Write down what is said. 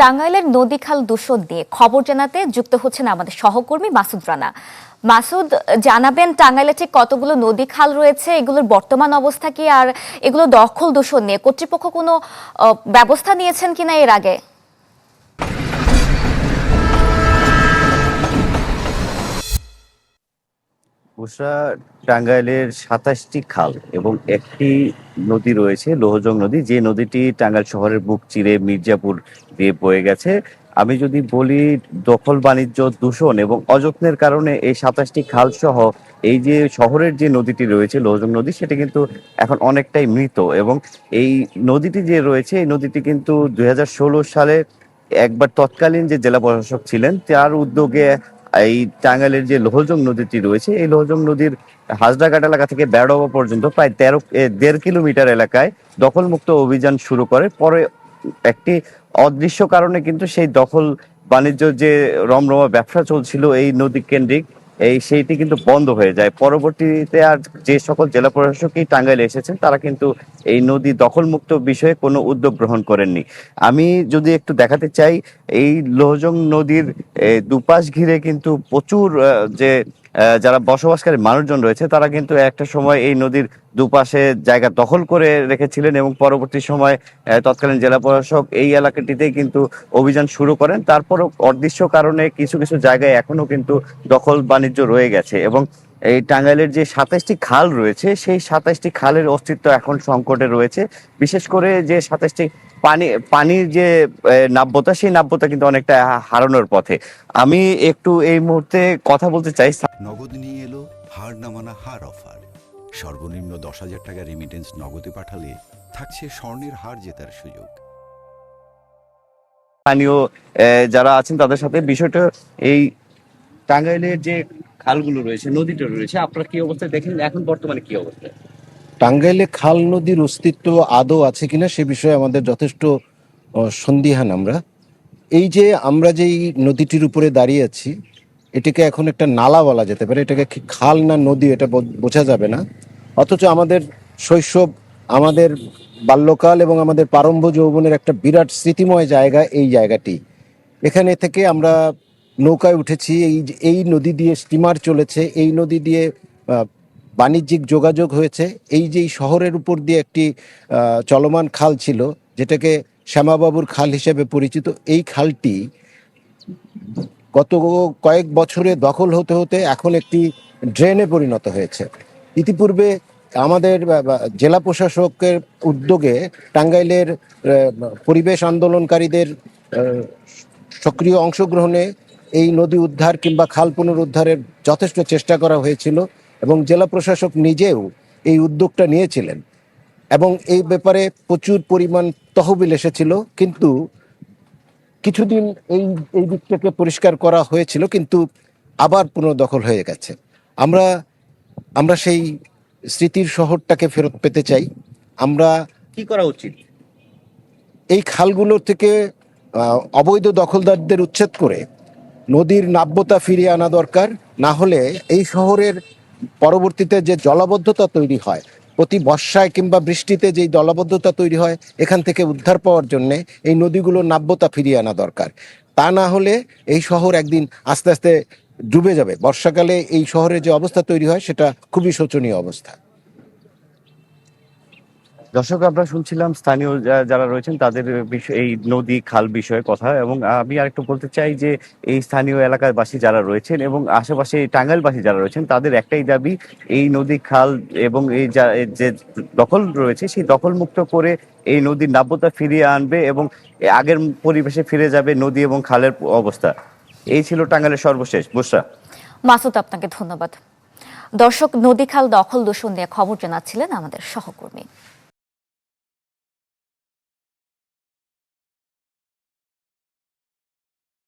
টাঙ্গাইলের নদীখাল দূষণ নিয়ে খবর জানাতে যুক্ত হচ্ছেন আমাদের সহকর্মী মাসুদ রানা। মাসুদ, জানাবেন টাঙ্গাইলে ঠিক কতগুলো নদী খাল রয়েছে, এগুলোর বর্তমান অবস্থা কি, আর এগুলো দখল দূষণ নিয়ে কর্তৃপক্ষ কোনো ব্যবস্থা নিয়েছেন কিনা এর আগে? বুসরা, টাঙ্গাইলের ২৭টি খাল এবং একটি নদী রয়েছে, লোহজং নদী, যে নদীটি টাঙ্গাইল শহরের বুক চিরে মির্জাপুর দিয়ে বয়ে গেছে। আমি যদি বলি, দখল বাণিজ্য, দূষণ এবং অযত্নের কারণে এই ২৭টি খাল সহ এই যে শহরের যে নদীটি রয়েছে লোহজং নদী, সেটা কিন্তু এখন অনেকটাই মৃত। এবং এই নদীটি যে রয়েছে, এই নদীটি কিন্তু ২০১৬ সালে একবার তৎকালীন যে জেলা প্রশাসক ছিলেন তার উদ্যোগে এই টাঙ্গাইলের যে লোহজং নদীটি রয়েছে, এই লোহজং নদীর হাজরাঘাট এলাকা থেকে বেড়াবা পর্যন্ত প্রায় ১.৫ কিলোমিটার এলাকায় দখলমুক্ত অভিযান শুরু করে। পরে একটি অদৃশ্য কারণে কিন্তু সেই দখল বাণিজ্য যে রমরমা ব্যবসা চলছিল এই নদী কেন্দ্রিক, সেইটি কিন্তু বন্ধ হয়ে যায়। পরবর্তীতে আর যে সকল জেলা প্রশাসকই টাঙ্গাইলে এসেছেন, তারা কিন্তু এই নদী দখলমুক্ত বিষয়ে কোনো উদ্যোগ গ্রহণ করেননি। আমি যদি একটু দেখাতে চাই, এই লোহজং নদীর দুপাশ ঘিরে কিন্তু প্রচুর যারা বসবাসকারী মানুষজন রয়েছে, তারা কিন্তু একটা সময় এই নদীর দুপাশে জায়গা দখল করে রেখেছিলেন এবং পরবর্তী সময় তৎকালীন জেলা প্রশাসক এই এলাকাটিতে কিন্তু অভিযান শুরু করেন। তারপরও অদৃশ্য কারণে কিছু কিছু জায়গায় এখনো কিন্তু দখল বাণিজ্য রয়ে গেছে এবং এই টাঙ্গাইলের যে ২৭টি খাল রয়েছে, সেই ২৭টি খালের অস্তিত্ব এখন সংকটে রয়েছে। বিশেষ করে যে ২৭টি পানির যে নাব্যতা, সেই নাব্যতা কিন্তু অনেকটা হারানোর পথে। আমি একটু এই মুহূর্তে কথা বলতে চাই। নগদ নিয়ে এলো হার না মানা হার অফার। সর্বনিম্ন ১০,০০০ টাকা রেমিটেন্স নগদে পাঠালে থাকছে স্বর্ণের হার জেতার সুযোগ। স্থানীয় যারা আছেন তাদের সাথে বিষয়টা, এই টাঙ্গাইলের যে খালগুলো রয়েছে, নদীটা রয়েছে, আপনারা কি অবস্থায় দেখেন, এখন বর্তমানে কি অবস্থা? টাঙ্গাইলে খাল নদীর অস্তিত্ব আদৌ আছে কিনা সে বিষয়ে আমাদের যথেষ্ট সন্দিহান। এই যে আমরা যেই নদীটির উপরে দাঁড়িয়ে আছি, এটাকে এখন একটা নালা বলা যেতে পারে, এটাকে খাল না নদী এটা বোঝা যাবে না। অথচ আমাদের শৈশব, আমাদের বাল্যকাল এবং আমাদের প্রারম্ভ যৌবনের একটা বিরাট স্মৃতিময় জায়গা এই জায়গাটি। এখানে থেকে আমরা নৌকায় উঠেছি, এই নদী দিয়ে স্টিমার চলেছে, এই নদী দিয়ে বাণিজ্যিক যোগাযোগ হয়েছে। এই যে শহরের উপর দিয়ে একটি চলমান খাল ছিল, যেটাকে শ্যামাবাবুর খাল হিসেবে পরিচিত, এই খালটি গত কয়েক বছরে দখল হতে হতে এখন একটি ড্রেনে পরিণত হয়েছে। ইতিপূর্বে আমাদের জেলা প্রশাসকের উদ্যোগে টাঙ্গাইলের পরিবেশ আন্দোলনকারীদের সক্রিয় অংশগ্রহণে এই নদী উদ্ধার কিংবা খাল পুনরুদ্ধারের যথেষ্ট চেষ্টা করা হয়েছিল এবং জেলা প্রশাসক নিজেও এই উদ্যোগটা নিয়েছিলেন এবং এই ব্যাপারে প্রচুর পরিমাণ তহবিল এসেছিল। কিন্তু কিছুদিন এই দিকটাকে পরিষ্কার করা হয়েছিল, কিন্তু আবার পুনর্দখল হয়ে গেছে। আমরা সেই স্মৃতির শহরটাকে ফেরত পেতে চাই। আমরা কি করা উচিত? এই খালগুলোর থেকে অবৈধ দখলদারদের উচ্ছেদ করে নদীর নাব্যতা ফিরিয়ে আনা দরকার। না হলে এই শহরের পরবর্তীতে যে জলাবদ্ধতা তৈরি হয়, প্রতি বর্ষায় কিংবা বৃষ্টিতে যে জলাবদ্ধতা তৈরি হয়, এখান থেকে উদ্ধার পাওয়ার জন্যে এই নদীগুলোর নাব্যতা ফিরিয়ে আনা দরকার। তা না হলে এই শহর একদিন আস্তে আস্তে ডুবে যাবে। বর্ষাকালে এই শহরের যে অবস্থা তৈরি হয়, সেটা খুবই শোচনীয় অবস্থা। দর্শক, আমরা শুনছিলাম স্থানীয় যারা রয়েছেন তাদের বিষয়, এই নদী খাল বিষয়ে কথা। এবং আমি আরেকটু বলতে চাই যে এই স্থানীয় এলাকাবাসী যারা রয়েছেন এবং আশেপাশে টাঙ্গাইলবাসী যারা রয়েছেন, তাদের একটাই দাবি, এই নদী খাল এবং এই যে দখল রয়েছে, সেই দখল মুক্ত করে এই নদীর নাব্যতা ফিরিয়ে আনবে এবং আগের পরিবেশে ফিরে যাবে নদী এবং খালের অবস্থা। এই ছিল টাঙ্গাইলের সর্বশেষ। বুসরা। মাসুদ, আপনাকে ধন্যবাদ। দর্শক, নদী খাল দখল দূষণ নিয়ে খবর জানাচ্ছিলেন আমাদের সহকর্মী।